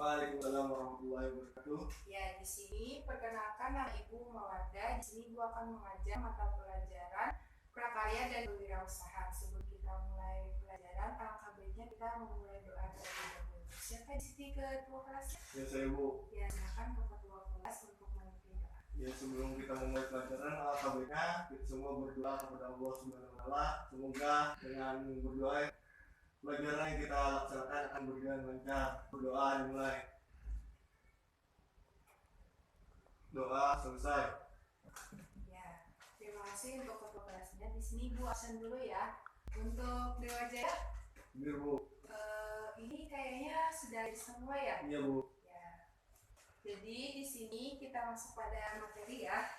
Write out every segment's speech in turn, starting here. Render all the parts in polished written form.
Waalaikumsalam warahmatullahi wabarakatuh. Ya, di sini perkenalkan nama Ibu Mawarda. Di sini Ibu akan mengajar mata pelajaran prakarya dan kewirausahaan. Sebelum kita mulai pelajaran, alangkah baiknya kita memulai doa terlebih dahulu. Siapa di sini ketua kelasnya? Ya saya Bu. Ya, silakan ke ketua kelas untuk memimpin doa. Ya sebelum kita memulai pelajaran, alangkah baiknya kita semua berdoa kepada Allah Subhanahu wa Ta'ala. Semoga dengan berdoa pelajaran yang kita laksanakan akan berjalan lancar. Berdoa dimulai. Doa selesai. Ya, terima kasih untuk ketua kelasnya. Di sini Ibu absen dulu ya. Untuk Dewa Jaya, Biar Bu. ini kayaknya sudah semua ya. Iya Bu. Ya. Jadi di sini kita masuk pada materi ya.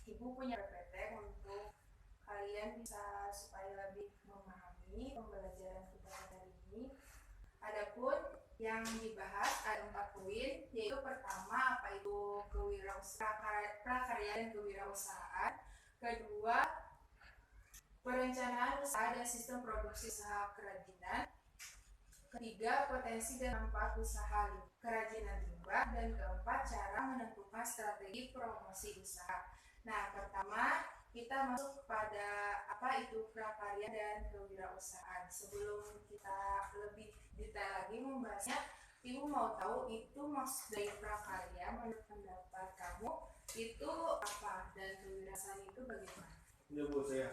Ibu punya PPT untuk kalian bisa supaya lebih memahami pembelajaran kita hari ini. Adapun yang dibahas ada 4 poin, yaitu pertama apa itu prakarya dan kewirausahaan. Kedua, perencanaan usaha dan sistem produksi usaha kerajinan. Ketiga, potensi dan manfaat usaha kerajinan limbah. Dan keempat, cara menentukan strategi promosi usaha. Nah, pertama kita masuk pada apa itu prakarya dan kewirausahaan. Sebelum kita lebih detail lagi membahasnya, Ibu mau tahu itu maksud dari prakarya menurut pendapat kamu itu apa dan kewirausahaan itu bagaimana? Ya Bu, saya.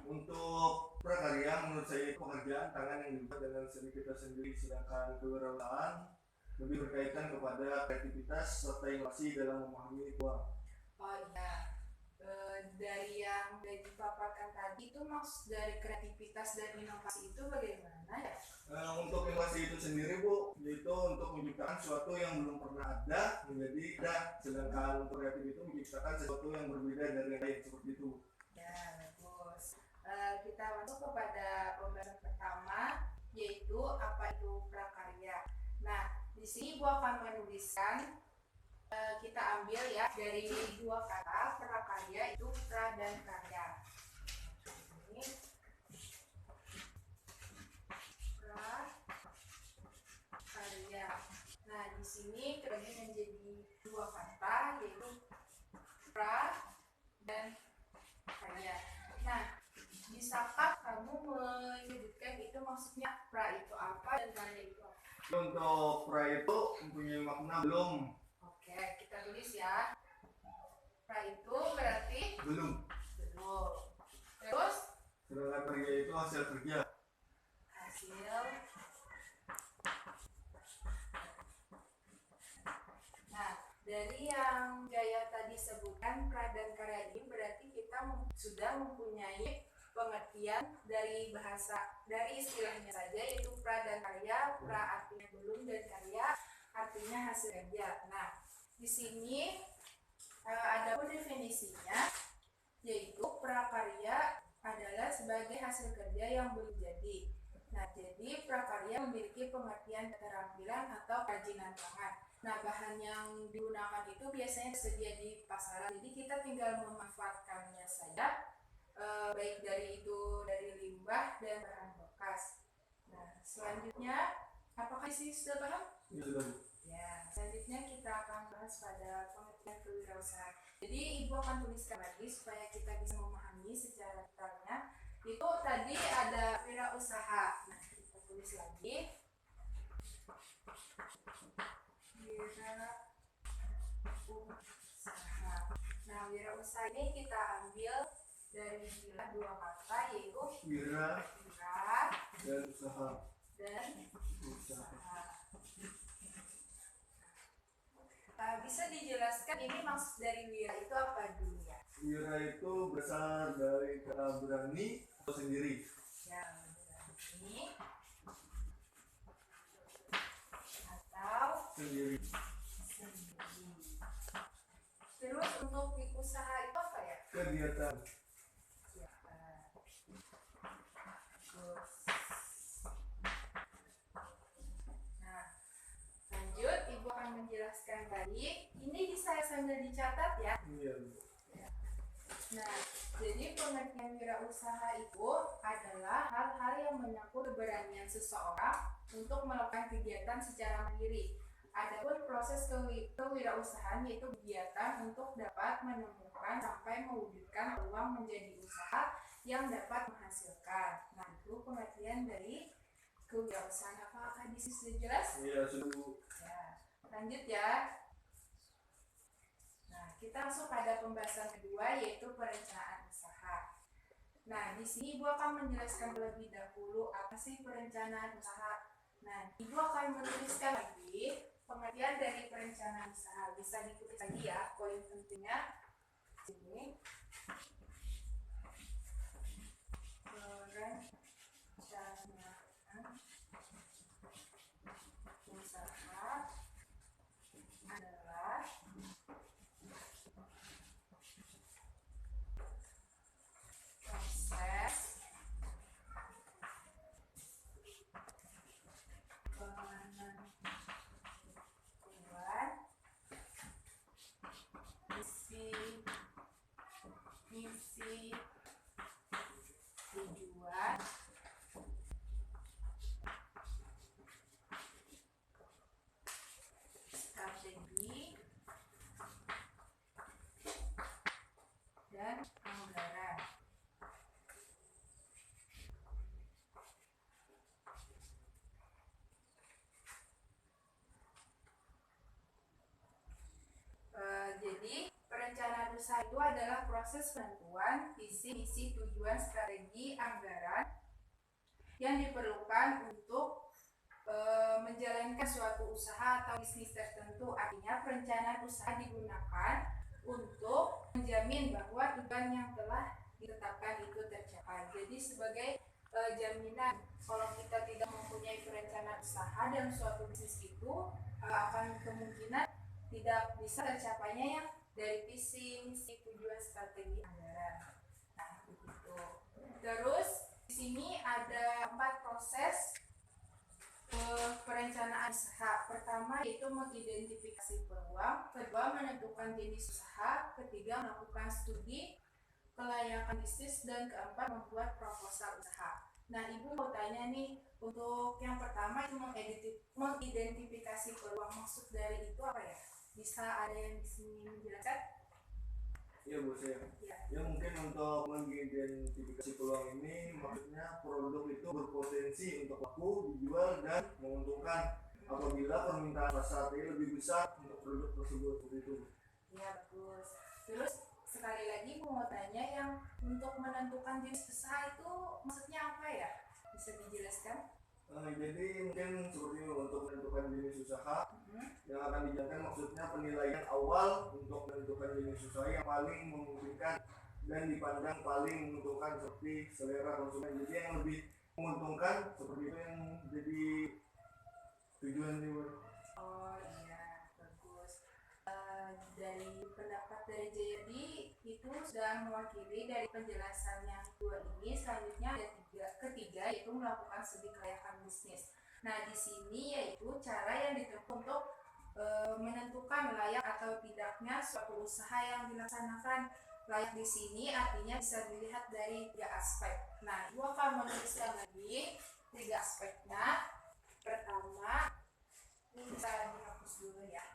Untuk prakarya menurut saya itu pekerjaan tangan yang dibuat dengan seni kita sendiri, sedangkan kewirausahaan lebih berkaitan kepada kreativitas serta inovasi dalam memahami uang. Oh iya, dari yang sudah dipaparkan tadi itu maksud dari kreativitas dan inovasi itu bagaimana ya? Untuk inovasi itu sendiri Bu, yaitu untuk menciptakan sesuatu yang belum pernah ada menjadi ada, sedangkan untuk kreatif itu menciptakan sesuatu yang berbeda dari yang lain, seperti itu. Ya, bagus. Kita masuk kepada pembahasan pertama, yaitu apa itu prakarya. Nah, di sini gua akan menuliskan, kita ambil ya dari 2 kata prakarya itu pra dan karya. Ini prakarya. Nah, di sini terbagi menjadi 2 kata, yaitu pra dan karya. Nah, bisakah kamu menyebutkan itu maksudnya pra itu apa dan karya itu apa? Untuk pra itu mempunyai makna belum. Oke, kita tulis ya. Pra itu berarti Belum. belum. Terus Sedangkan karya itu hasil kerja. hasil. Nah, dari yang Jaya tadi sebutkan pra dan karya ini berarti kita sudah mempunyai pengertian dari bahasa, dari istilahnya saja, yaitu pra dan karya. Pra artinya belum dan karya artinya hasil kerja. Nah, di sini ada definisinya, yaitu prakarya adalah sebagai hasil kerja yang belum jadi. Nah, jadi prakarya memiliki pengertian keterampilan atau kerajinan tangan. Nah, bahan yang digunakan itu biasanya tersedia di pasaran, jadi kita tinggal memanfaatkannya saja, baik dari limbah dan bahan bekas. Nah, selanjutnya, apakah isi sudah paham? Ya sudah Bu. Ya, selanjutnya kita akan bahas pada pengertian kewirausahaan. Jadi Ibu akan tuliskan lagi supaya kita bisa memahami secara detailnya. Itu tadi ada wirausaha. Nah, kita tulis lagi. Wirausaha. Nah, wirausaha ini kita ambil dari 2 kata, yaitu Wira dan usaha. dan Usaha. bisa dijelaskan ini maksud dari wira itu apa dulu ya? Wira itu berasal dari kata berani atau sendiri. Ya, berani atau Sendiri. Terus untuk usaha itu apa ya? Kegiatan. Nah, lanjut Ibu akan menjelaskan tadi. Ini bisa sambil dicatat ya. Iya Bu. Nah, jadi pengertian wirausaha itu adalah hal-hal yang menyangkut keberanian seseorang untuk melakukan kegiatan secara mandiri Adapun proses kewirausahaan yaitu kegiatan untuk dapat menemukan sampai mewujudkan peluang menjadi usaha yang dapat menghasilkan. Nah, itu pengertian dari kewirausahaan. Apakah di sini sudah jelas? Iya, sudah. Ya, lanjut ya. Nah, kita masuk pada pembahasan kedua yaitu perencanaan usaha. Nah, di sini Ibu akan menjelaskan terlebih dahulu apa sih perencanaan usaha. Nah, Ibu akan menuliskan lagi pengertian dari perencanaan usaha. Bisa ditulis lagi ya, poin pentingnya. Ini perencanaan usaha adalah proses penentuan misi, tujuan, strategi, dan anggaran. Jadi perencanaan usaha itu adalah proses penentuan visi, misi, tujuan, strategi, anggaran yang diperlukan untuk menjalankan suatu usaha atau bisnis tertentu. Artinya perencanaan usaha digunakan untuk menjamin bahwa tujuan yang telah ditetapkan itu tercapai. Jadi sebagai jaminan kalau kita tidak mempunyai perencanaan usaha dalam suatu bisnis itu akan kemungkinan tidak bisa tercapainya yang dari visi, misi, tujuan, strategi, anggaran. Nah, begitu. Terus di sini ada 4 proses perencanaan usaha. Pertama yaitu mengidentifikasi peluang, kedua menentukan jenis usaha, ketiga melakukan studi kelayakan bisnis, dan keempat membuat proposal usaha. Nah, Ibu mau tanya nih, untuk yang pertama itu mengidentifikasi peluang, maksud dari itu apa ya? Bisa ada yang di sini menjelaskan? Iya Bu, saya. Ya mungkin untuk mengidentifikasi peluang ini maksudnya produk itu berpotensi untuk laku, dijual, dan menguntungkan apabila permintaan pasar lebih besar untuk produk tersebut. Begitu. Iya, bagus. Terus sekali lagi mau tanya, yang untuk menentukan jenis usaha itu maksudnya apa ya? Bisa dijelaskan? Jadi mungkin seperti ini, untuk menentukan jenis usaha yang akan dijalankan, maksudnya penilaian awal untuk menentukan jenis usaha yang paling memungkinkan dan dipandang paling menguntungkan seperti selera konsumen. Jadi yang lebih menguntungkan seperti itu yang jadi tujuan ini. Oh iya, bagus. Dari pendapat dari Jayadi itu sudah mewakili dari penjelasan yang kedua ini. Selanjutnya ada ketiga yaitu melakukan studi kelayakan bisnis. Nah, di sini yaitu cara yang ditempuh untuk menentukan layak atau tidaknya suatu usaha yang dilaksanakan. Layak di sini artinya bisa dilihat dari 3 aspek. Nah, Ibu akan menuliskan lagi 3 aspeknya. Pertama, ini bisa dihapus dulu ya.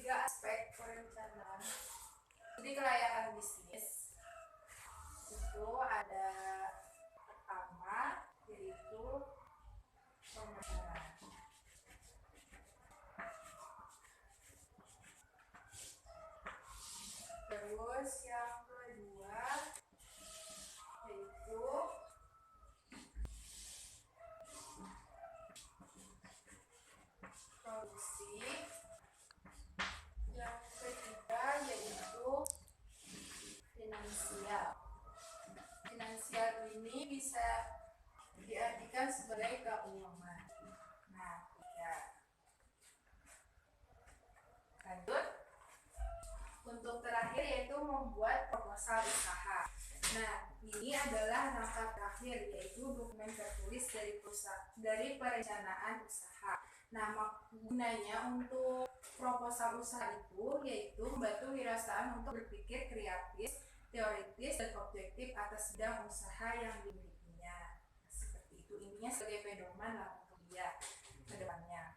Aspek perencanaan jadi kelayakan bisnis itu ada pertama yaitu pemasaran, terus yang kedua yaitu produksi, yang ketiga yaitu finansial. Finansial ini bisa diartikan sebagai keuangan. Nah, ya. Lanjut. Untuk terakhir yaitu membuat proposal usaha. Nah, ini adalah langkah terakhir yaitu dokumen tertulis dari perencanaan usaha. Nah, gunanya untuk proposal usaha itu yaitu membantu wirausahaan untuk berpikir kreatif, teoritis, dan objektif atas bidang usaha yang dimilikinya. Seperti itu, intinya sebagai pedoman lah untuk dia ke depannya.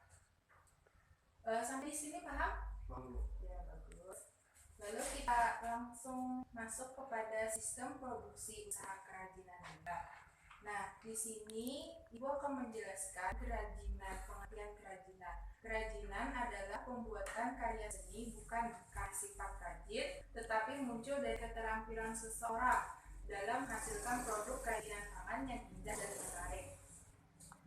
Sampai di sini paham? Paham. Ya, bagus. Lalu kita langsung masuk kepada sistem produksi usaha kerajinan limbah. Nah, di sini Ibu akan menjelaskan kerajinan, pengertian kerajinan. Kerajinan adalah pembuatan karya seni bukan karena sifat rajin, tetapi muncul dari keterampilan seseorang dalam menghasilkan produk kerajinan tangan yang indah dan menarik.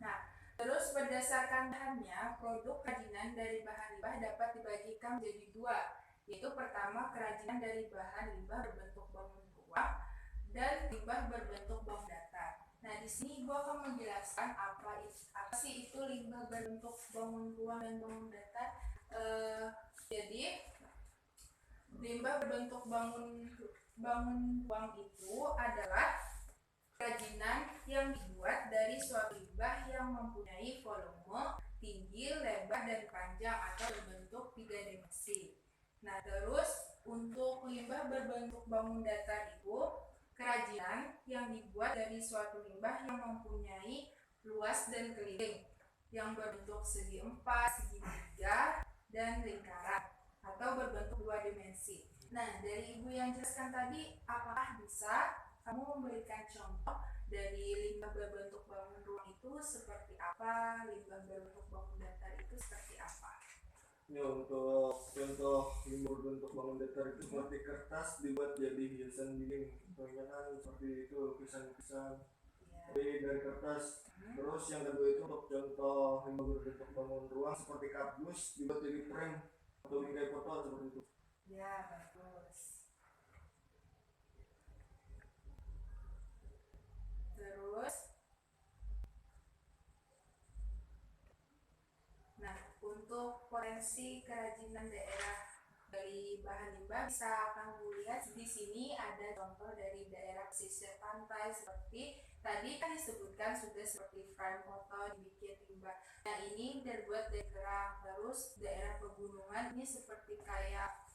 Nah, terus berdasarkan bahannya, produk kerajinan dari bahan limbah dapat dibagikan menjadi dua, yaitu pertama kerajinan dari bahan limbah berbentuk bangun ruang dan limbah berbentuk bangun datar. Nah, di sini Ibu akan menjelaskan apa sih itu limbah berbentuk bangun ruang dan bangun datar. Jadi limbah berbentuk bangun ruang itu adalah kerajinan yang dibuat dari suatu limbah yang mempunyai volume tinggi, lebar, dan panjang atau berbentuk 3 dimensi. Nah, terus untuk limbah berbentuk bangun datar itu kerajinan yang dibuat dari suatu limbah yang mempunyai luas dan keliling, yang berbentuk segi 4, segi 3, dan lingkaran atau berbentuk 2 dimensi. Nah, dari Ibu yang jelaskan tadi, apakah bisa kamu memberikan contoh dari limbah berbentuk bangun ruang itu seperti apa, limbah berbentuk bangun datar itu seperti apa? Ya, untuk contoh limbah berbentuk bangun datar itu seperti kertas dibuat jadi hiasan dinding, contohnya kan seperti itu, lukisan-lukisan dari kertas. Terus yang kedua itu untuk contoh limbah berbentuk bangun ruang seperti kardus dibuat jadi frame atau bingkai foto seperti itu. Ya, bagus. Terus, nah, untuk potensi kerajinan daerah dari bahan limbah bisa kamu lihat di sini ada contoh dari daerah pesisir pantai seperti tadi kan disebutkan sudah seperti frame foto dibikin limbah. Nah, ini terbuat dari kerang. Terus daerah pegunungan ini seperti kayak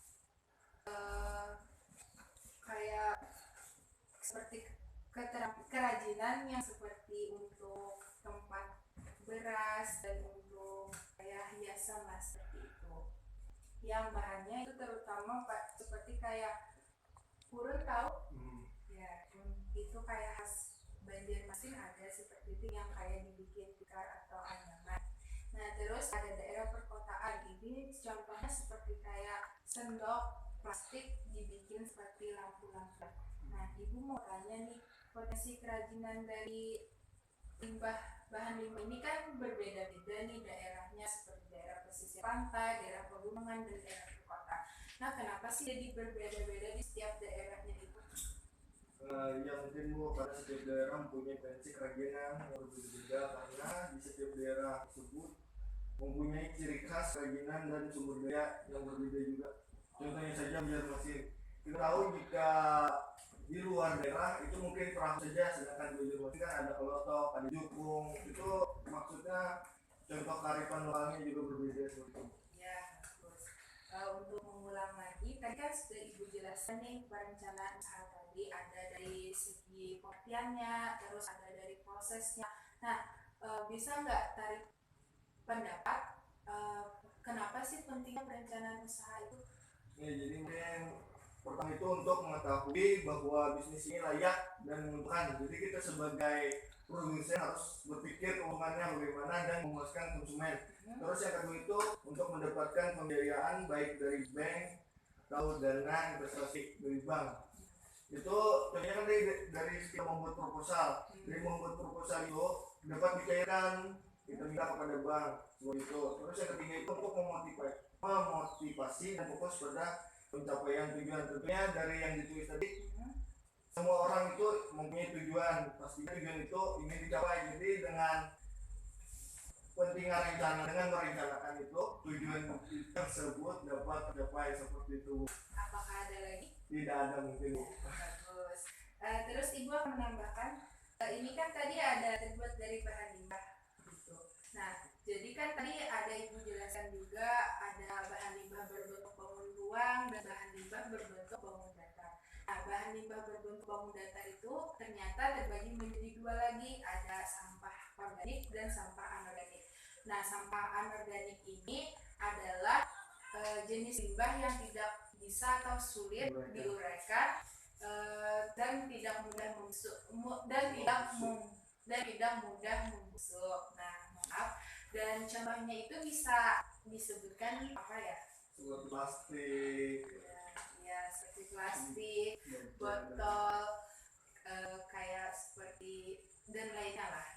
seperti kerajinan yang seperti untuk tempat beras dan untuk kayak hiasan lah seperti itu. Yang bahannya itu terutama seperti kayak purun tahu? Ya, itu kayak khas Banjarmasin ada seperti itu yang kayak dibikin tikar atau anyaman. Nah, terus ada daerah perkotaan ini contohnya seperti kayak sendok plastik dibikin seperti lampu-lampu. Nah, Ibu mau tanya nih, potensi kerajinan dari bahan limbah ini kan berbeda-beda nih daerahnya, seperti daerah pesisir pantai, daerah pegunungan, dan daerah perkotaan. Nah, kenapa sih jadi berbeda-beda di setiap daerahnya itu? Ya mungkin Bu, karena setiap daerah mempunyai potensi kerajinan yang berbeda-beda, karena di setiap daerah tersebut mempunyai ciri khas kerajinan dan sumber daya yang berbeda juga. Contohnya saja Banjarmasin, kita tahu jika di luar daerah itu mungkin perahu saja, sedangkan di Banjarmasin kan ada kelotok, ada jukung. Itu maksudnya contoh kearifan lokalnya juga berbeda seperti itu. Ya, bagus. Untuk mengulang lagi, tadi kan sudah Ibu jelaskan nih perencanaan usaha tadi, ada dari segi pengertiannya, terus ada dari prosesnya. Nah, bisa nggak tarik pendapat kenapa sih pentingnya perencanaan usaha itu? Ya, jadi mungkin pertama itu untuk mengetahui bahwa bisnis ini layak dan menguntungkan. Jadi kita sebagai produsen harus berpikir keuntungannya bagaimana dan memuaskan konsumen. Terus yang kedua itu untuk mendapatkan pembiayaan baik dari bank atau dana investasi dari bank. Itu contohnya kan dari kita membuat proposal. Dari membuat proposal itu dapat dicairkan, kita minta kepada bank seperti itu. Terus yang ketiga itu untuk memotivasi dan fokus pada pencapaian tujuan. Tentunya dari yang ditulis tadi, semua orang itu mempunyai tujuan, pastinya tujuan itu ingin dicapai. Jadi dengan pentingnya rencana, dengan merencanakan itu tujuan tersebut dapat tercapai seperti itu. Apakah ada lagi? Tidak ada mungkin. Bagus. Terus Ibu akan menambahkan, ini kan tadi ada terbuat dari bahan limbah gitu. Nah, jadi kan tadi ada olahan limbah berbentuk bangun datar itu ternyata terbagi menjadi dua lagi, ada sampah organik dan sampah anorganik. Nah, sampah anorganik ini adalah jenis limbah yang tidak bisa atau sulit diuraikan dan tidak mudah membusuk dan tidak mudah membusuk. Nah, maaf. Dan contohnya itu bisa disebutkan apa ya? Seperti plastik. Ya, seperti plastik, botol, kayak seperti dan lainnya lah.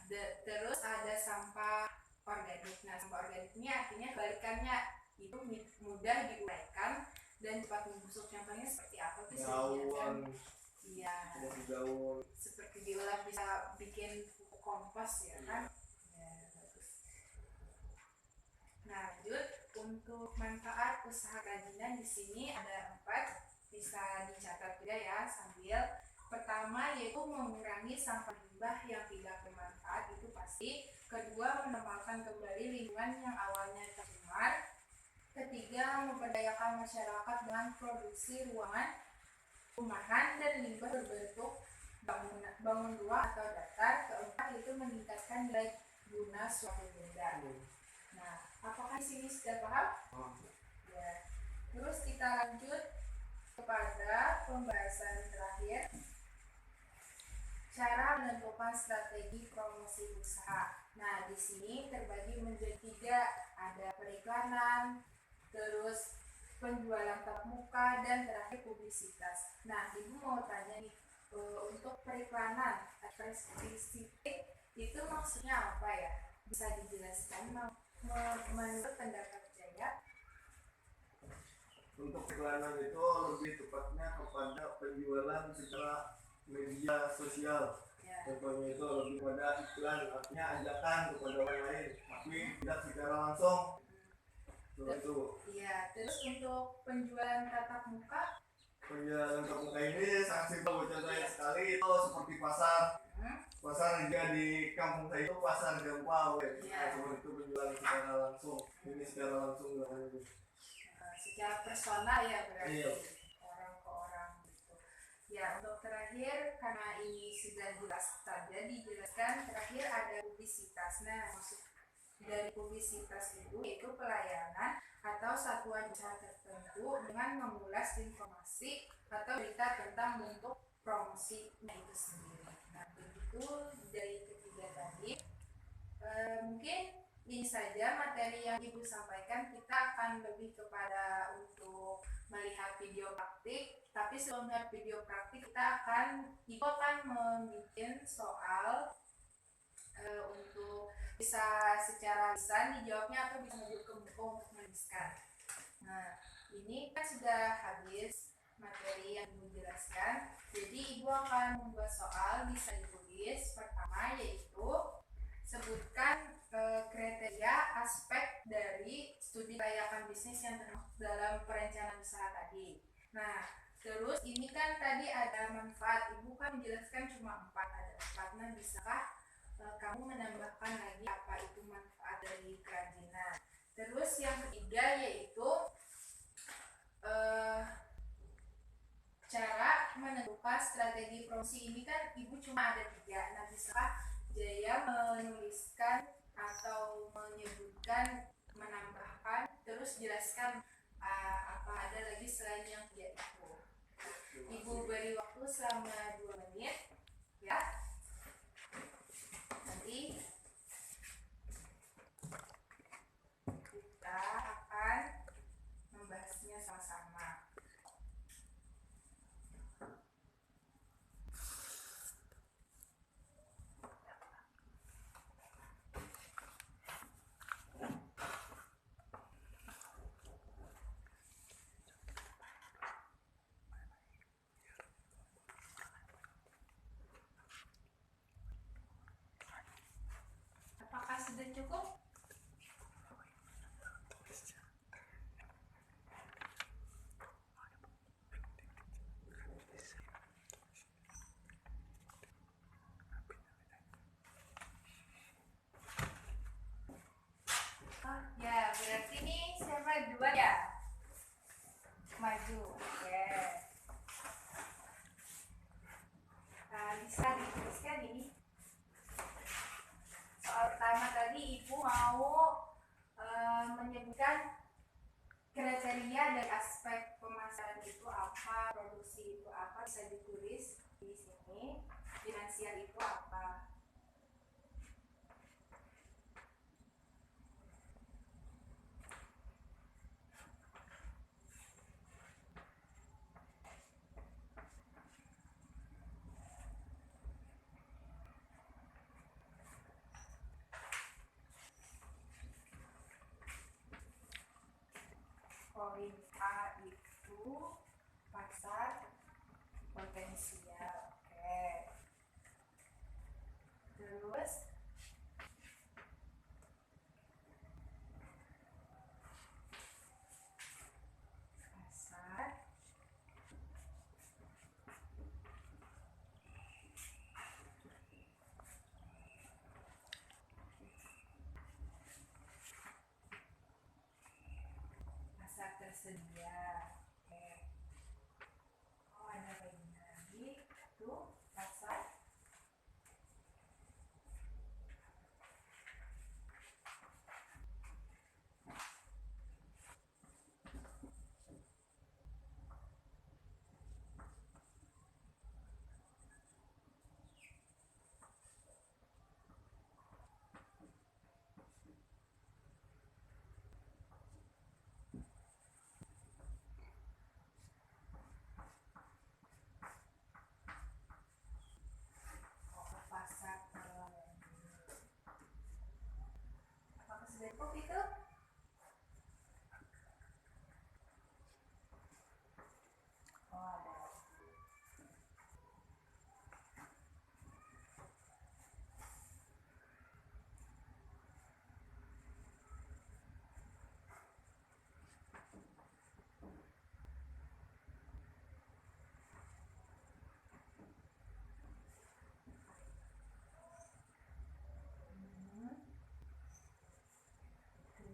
Terus ada sampah organik. Nah, sampah organik ini artinya kebalikannya, itu mudah diuraikan dan cepat membusuk. Contohnya seperti apa tuh? Daun. Iya. Daun. Seperti diolah bisa bikin pupuk kompos ya kan? Ya, bagus. Nah, lanjut untuk manfaat usaha kerajinan di sini ada 4, bisa dicatat juga ya sambil. Pertama yaitu mengurangi sampah limbah yang tidak bermanfaat, itu pasti. Kedua, menormalkan kembali lingkungan yang awalnya tercemar. Ketiga, memberdayakan masyarakat dengan produksi rumahan dan limbah berbentuk bangun ruang atau datar. Keempat, itu meningkatkan nilai guna suatu benda. Nah, apakah di sini sudah paham? Ya. Terus kita lanjut kepada pembahasan terakhir, cara menentukan strategi promosi usaha. Nah, di sini terbagi menjadi 3, ada periklanan, terus penjualan tatap muka, dan terakhir publisitas. Nah, Ibu mau tanya nih, untuk periklanan advertising itu maksudnya apa ya? Bisa dijelaskan menurut pendapat Jaya? Untuk periklanan itu lebih tepatnya kepada penjualan secara media sosial. Ya. Contohnya itu lebih pada iklan, artinya ajakan kepada orang lain, tapi tidak secara langsung. Itu. Iya. Terus untuk penjualan tatap muka? Penjualan tatap muka ini sangat simpel, contohnya sekali itu seperti pasar. Pasar juga di kampung saya itu pasar Gempau. Ya. Seperti itu penjualan secara langsung. Ini secara langsung itu. Secara personal ya berarti. Iya. Orang ke orang gitu. Ya, untuk terakhir karena ini sudah jelas saja dijelaskan, terakhir ada publisitas. Nah, maksud dari publisitas itu yaitu pelayanan atau satuan usaha tertentu dengan mengulas informasi atau berita tentang bentuk promosinya itu sendiri. Nah, begitu dari ketiga tadi. Mungkin ini saja materi yang Ibu sampaikan. Kita akan lebih kepada untuk melihat video praktik, tapi sebelum melihat video praktik Ibu akan membuat soal untuk bisa secara lisan dijawabnya atau bisa menunjuk ke buku untuk menuliskan. Nah, ini kan sudah habis materi yang Ibu jelaskan, jadi Ibu akan membuat soal bisa ditulis. Pertama yaitu sebutkan kriteria aspek dari studi kelayakan bisnis yang termasuk dalam perencanaan usaha tadi. Nah, terus ini kan tadi ada manfaat, Ibu kan menjelaskan cuma 4, ada 4. Nah, bisakah kamu menambahkan lagi apa itu manfaat dari kerajinan? Terus yang ketiga yaitu cara menentukan strategi promosi. Ini kan Ibu cuma ada 3. Nah, bisakah Jaya menuliskan atau menyebutkan, menambahkan, terus jelaskan apa ada lagi selain yang 3 itu? Ibu beri waktu selama 2 menit ya. Nanti kita akan membahasnya sama-sama. bisa ditulis di sini. Finansial itu apa? Poin A itu pasar potensial. Oke. Terus pasar pasar tersedia. Oke. Oh, ada poinnya lagi. Tuh, pasar pasar apakah sudah cukup itu? Oh, ada.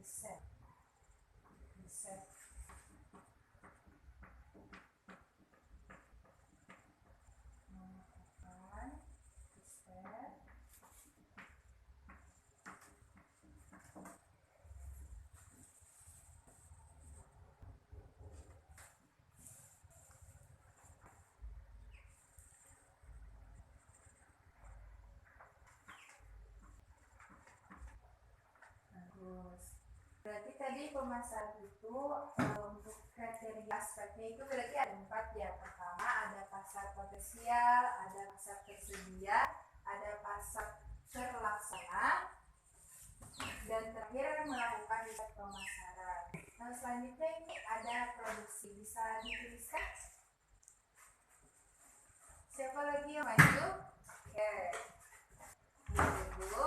Riset. Riset. Melakukan riset. Bagus. Berarti tadi pemasaran itu untuk kriteria aspeknya itu berarti ada 4 ya. Pertama ada pasar potensial, ada pasar tersedia, ada pasar terlaksana, dan terakhir melakukan riset pemasaran. Nah, selanjutnya ini ada produksi. Bisa dituliskan? Siapa lagi yang maju? Oke. Dulu.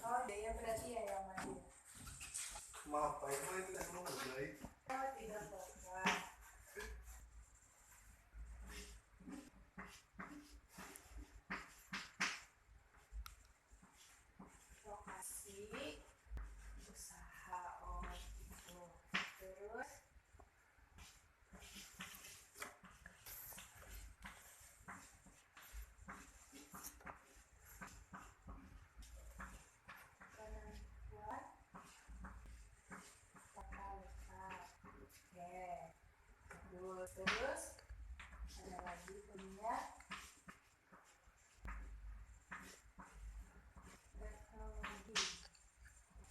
Oh, dia berarti ya yang maju. Maaf Pak, Ibu itu kan mau mulai. Oh, tidak apa-apa. Lokasi usaha. Oh, gitu. Terus penentuan tata letak. Oke. Terus ada lagi punya teknologi.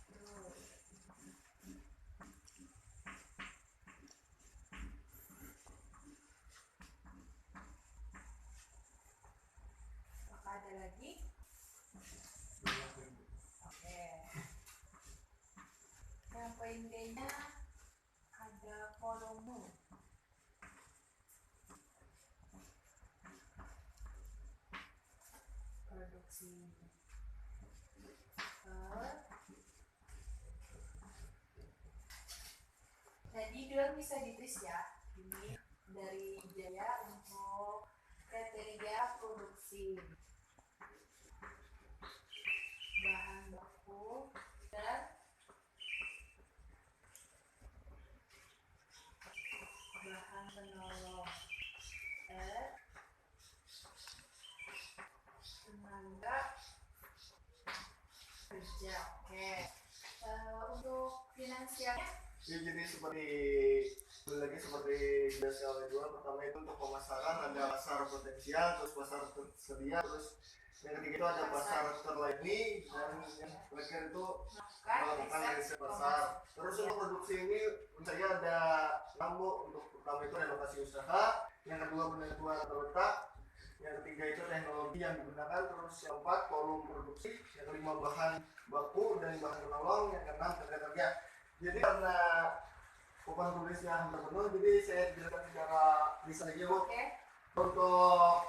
Tuh. Apakah ada lagi? Oke. Yang poin D-nya ada volume. Produksi. Jadi dua bisa ditulis ya. Ini dari Jaya untuk kriteria produksi. Bahan baku dan bahan penolong. kerja. Oke. Untuk finansialnya? Ya, jadi seperti biasa oleh dua. Pertama itu untuk pemasaran ada pasar potensial, terus pasar tersedia, terus yang ketiga itu ada pasar terlayani, dan yang terakhir itu melakukan riset pasar. Terus untuk produksi ini saya ada lampu. Untuk pertama itu renovasi usaha, yang kedua penentuan terletak, yang ketiga itu teknologi yang digunakan, terus yang keempat volume produksi, yang kelima bahan baku dan bahan penolong, yang keenam tenaga kerja. Jadi karena papan tulisnya hampir penuh, jadi saya jelaskan secara lisan aja, Bu. Oke. Untuk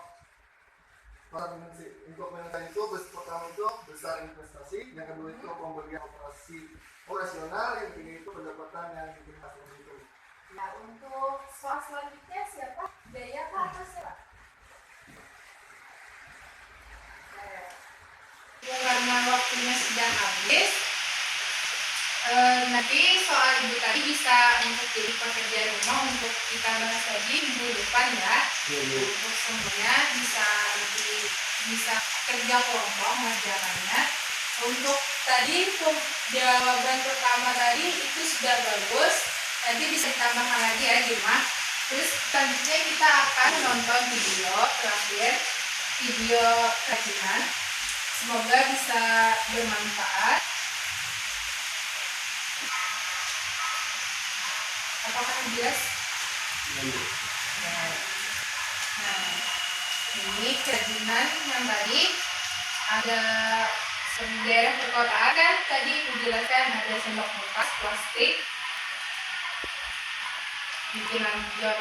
penyelesaian itu, pertama itu besar investasi, yang kedua itu pembelian operasional, yang ketiga itu pendapatan yang diberikan itu. Nah, untuk soal selanjutnya siapa? Jaya kah atau siapa? Ya, karena waktunya sudah habis, nanti soal ibu tadi bisa untuk jadi pekerjaan rumah untuk kita bahas lagi minggu depan ya. Untuk semuanya bisa kerja kelompok mengerjakannya. Untuk tadi jawaban pertama tadi itu sudah bagus, nanti bisa ditambahkan lagi ya di rumah. Terus selanjutnya kita akan menonton video terakhir, video kerajinan. Semoga bisa bermanfaat. Apakah jelas? Nah, ini kerajinan yang tadi ada daerah perkotaan kan tadi aku jelaskan ada sendok bekas plastik bikinan John.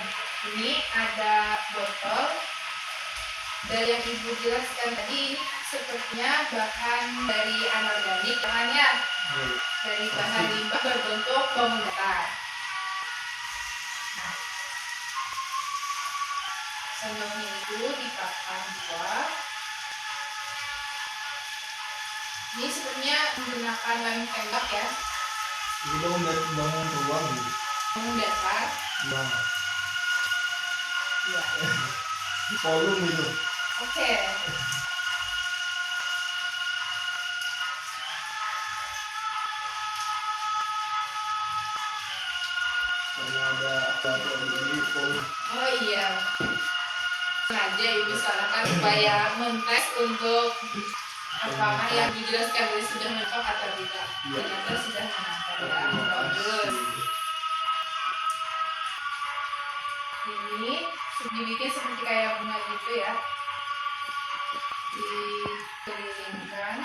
Ini ada botol. Dari yang ibu jelaskan tadi ini sepertinya bahan dari anorganik, bahannya dari bahan limbah berbentuk bangun datar. Nah, sendoknya itu dipakar dua. Ini sebenarnya menggunakan lem tembak ya. Ini bangun ruang gitu. Bangun datar. Iya. Volume itu. Oke. Karena ada di volume. Oh iya. Sengaja ibu salahkan supaya mentes untuk apakah yang dijelaskan tadi sudah mentok atau tidak. Ternyata sudah mentok ya. Bagus. Ini dibikin seperti kayak bunga gitu ya. Dikelilingkan.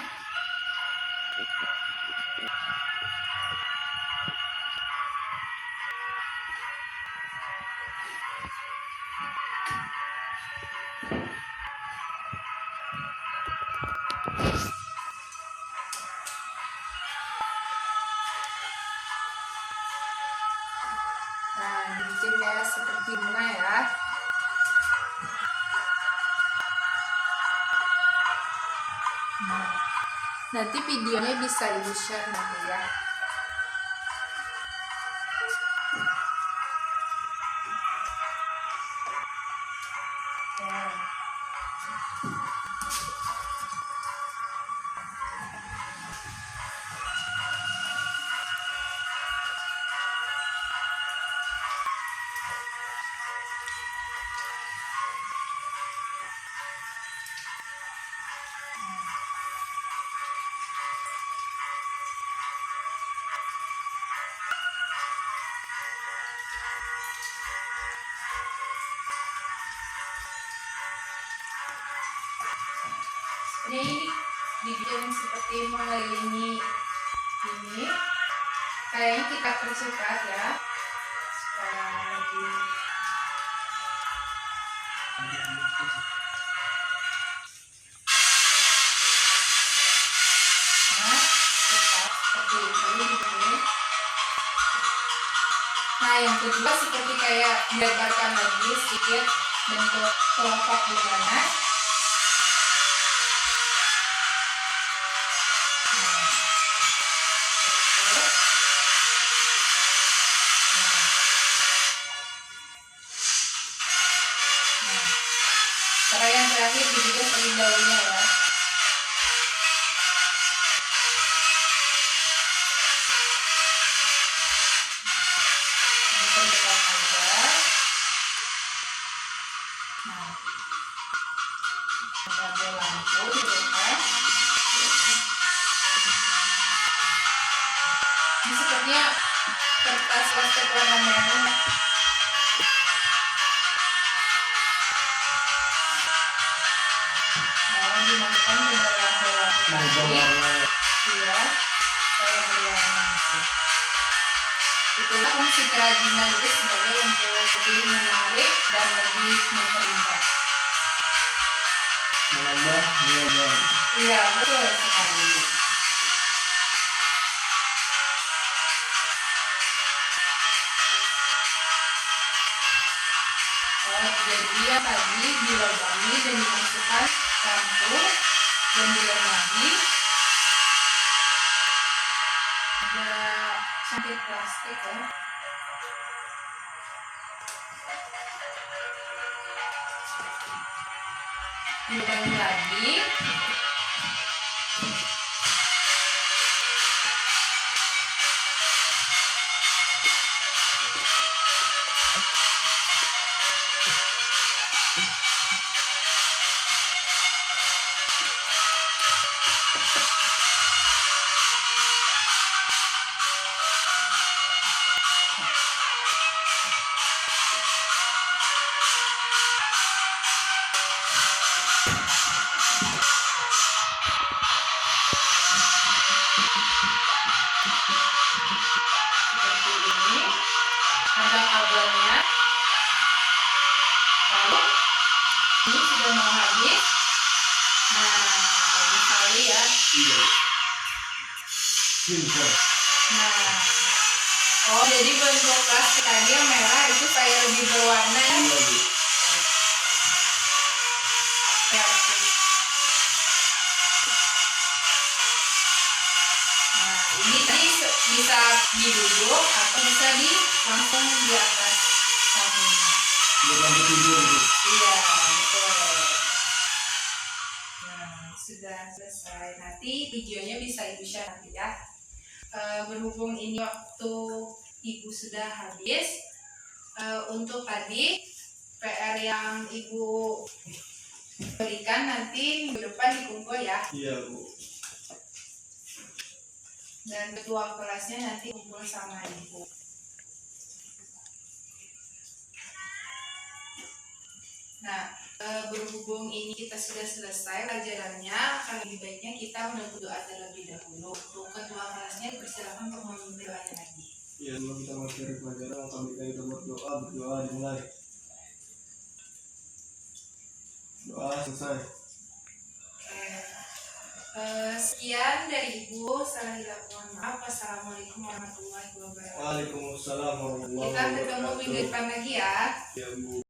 Nah, dibikin kayak seperti bunga ya. Nah, nanti videonya bisa ibu share nanti ya. Ini dibikin seperti mengelilingi ini. Kayaknya kita percepat ya. Supaya lebih cepat seperti ini. Nah, yang kedua seperti kayak dilebarkan lagi sedikit bentuk kelopak bunganya. Cara yang terakhir dibikin seperti daunnya ya. cat warna merah. Nah, dimasukkan ke dalam bola tadi. Iya, saya berwarna gitu. Itulah fungsi kerajinan itu sebagai untuk lebih menarik dan lebih memperindah. Menambah nilai. Iya, betul sekali. Jadi ya tadi dilubangi dan dimasukkan campur dan dilem lagi. Ada cangkir plastik ya. Dilubangi lagi. Ada kabelnya. Lalu ini sudah mau habis. Nah, bagus sekali ya. Iya. Simple. Nah, oh jadi bentuk plastik tadi yang merah itu kayak lebih berwarna ya. Iya, Bu. Ya, oke. Nah, ini tadi bisa diduduk atau bisa langsung di atas sampingnya. Buat lampu tidur, Bu. Iya, betul. Nah, sudah selesai. Nanti videonya bisa Ibu share nanti ya. Berhubung ini waktu Ibu sudah habis, untuk tadi PR yang Ibu berikan nanti minggu depan dikumpul ya. Iya, Bu. Dan ketua kelasnya nanti kumpul sama Ibu. Nah, berhubung ini kita sudah selesai pelajarannya, akan lebih baiknya kita menutup doa terlebih dahulu. Untuk ketua kelasnya persilakan untuk memimpin doanya lagi. Ya, sebelum kita materi pelajaran, kami kita berdoa dimulai. Doa selesai. Sekian dari Ibu, salah hilap mohon maaf. Wassalamualaikum warahmatullahi wabarakatuh. Waalaikumsalam warahmatullahi Kita ketemu minggu depan lagi ya. Ya, Bu.